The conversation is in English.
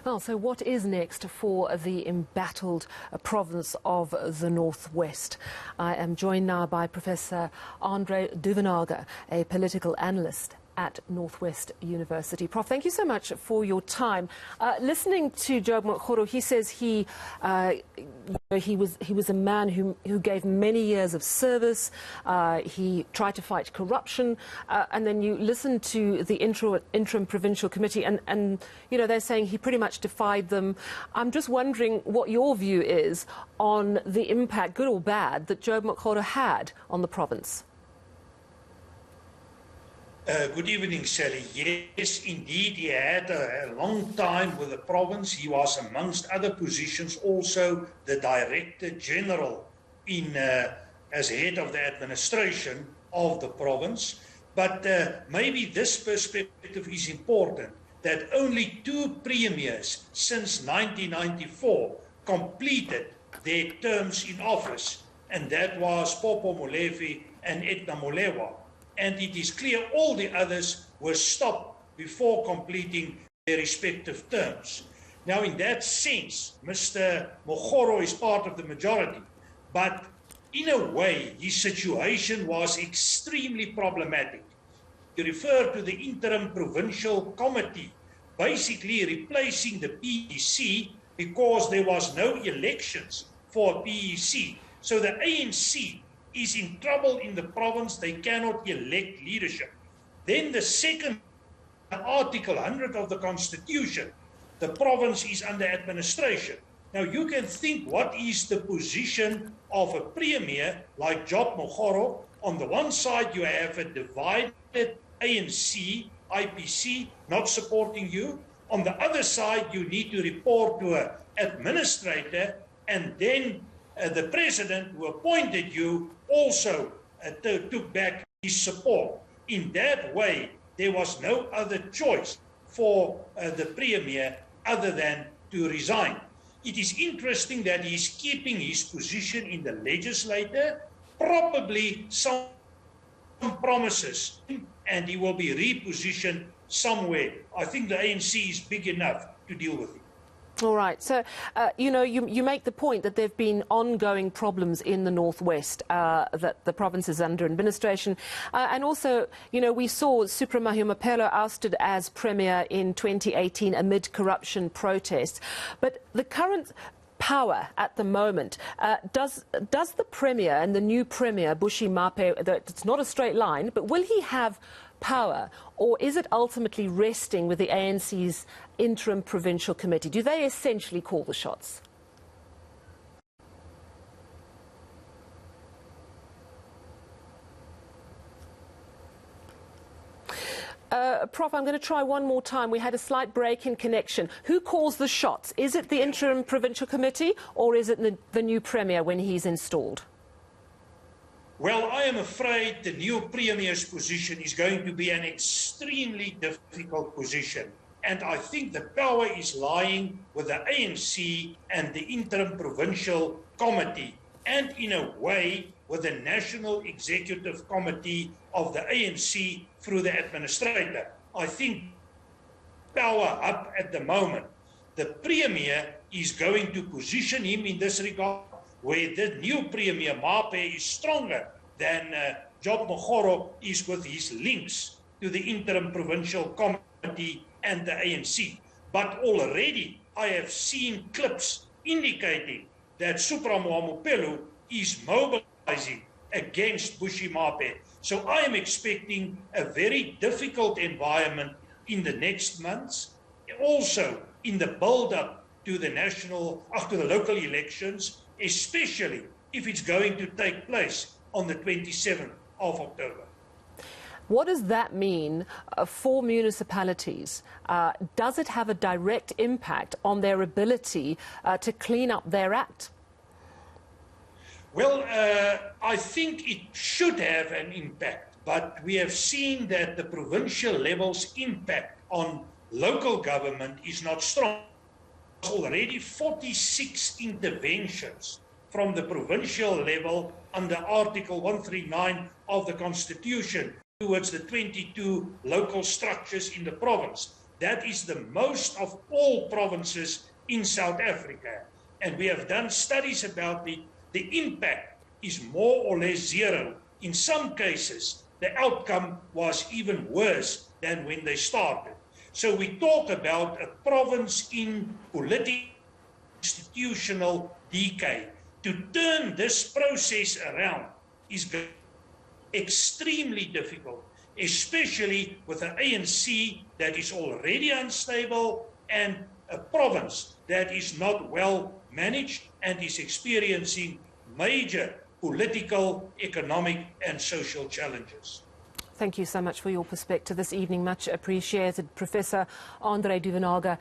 Well, so what is next for the embattled province of the Northwest? I am joined now by Professor Andre Duvenhage, a political analyst at Northwest University. Prof, thank you so much for your time. Listening to Job Mokgoro, he says he was a man who gave many years of service. He tried to fight corruption, and then you listen to the interim provincial committee, and you know they're saying he pretty much defied them. I'm just wondering what your view is on the impact, good or bad, that Job Mokgoro had on the province. Good evening, Sally. Yes, indeed, he had a long time with the province. He was, amongst other positions, also the Director General as head of the administration of the province. But maybe this perspective is important, that only 2 premiers since 1994 completed their terms in office, and that was Popo Molefe and Edna Molewa. And it is clear all the others were stopped before completing their respective terms. Now, in that sense, Mr. Mokgoro is part of the majority, but in a way, his situation was extremely problematic. You refer to the interim provincial committee, basically replacing the PEC because there was no elections for PEC. So the ANC is in trouble in the province. They cannot elect leadership. Then the second Article 100 of the Constitution, the province is under administration. Now you can think, what is the position of a premier like Job Mokgoro? On the one side you have a divided ANC, IPC not supporting you. On the other side you need to report to an administrator, and then the president who appointed you also took back his support. In that way, there was no other choice for the premier other than to resign. It is interesting that he is keeping his position in the legislature, probably some promises, and he will be repositioned somewhere. I think the ANC is big enough to deal with it. All right. So, you know, you make the point that there have been ongoing problems in the Northwest, that the province is under administration. And also, you know, we saw Bushy ousted as Premier in 2018 amid corruption protests. But the current power at the moment, does the Premier and the new Premier, Bushy Maape, it's not a straight line, but will he have power, or is it ultimately resting with the ANC's interim provincial committee? Do they essentially call the shots? Prof, I'm going to try one more time. We had a slight break in connection. Who calls the shots? Is it the interim provincial committee, or is it the new Premier when he's installed? Well, I am afraid the new Premier's position is going to be an extremely difficult position. And I think the power is lying with the ANC and the interim provincial committee, and in a way with the National Executive Committee of the ANC through the administrator. I think power up at the moment. The Premier is going to position him in this regard, where the new Premier Maape is stronger than Job Mokgoro is with his links to the interim provincial committee and the ANC. But already I have seen clips indicating that Supramawamupelu is mobilizing against Bushy Maape. So I am expecting a very difficult environment in the next months, also in the build-up to the local elections, especially if it's going to take place on the 27th of October. What does that mean for municipalities? Does it have a direct impact on their ability to clean up their act? Well, I think it should have an impact, but we have seen that the provincial level's impact on local government is not strong. Already 46 interventions from the provincial level under Article 139 of the Constitution towards the 22 local structures in the province. that is the most of all provinces in South Africa. And we have done studies about it. The impact is more or less zero. In some cases, the outcome was even worse than when they started. So we talk about a province in political, institutional decay. To turn this process around is extremely difficult, especially with an ANC that is already unstable and a province that is not well managed and is experiencing major political, economic and social challenges. Thank you so much for your perspective this evening. Much appreciated. Professor Andre Duvenhage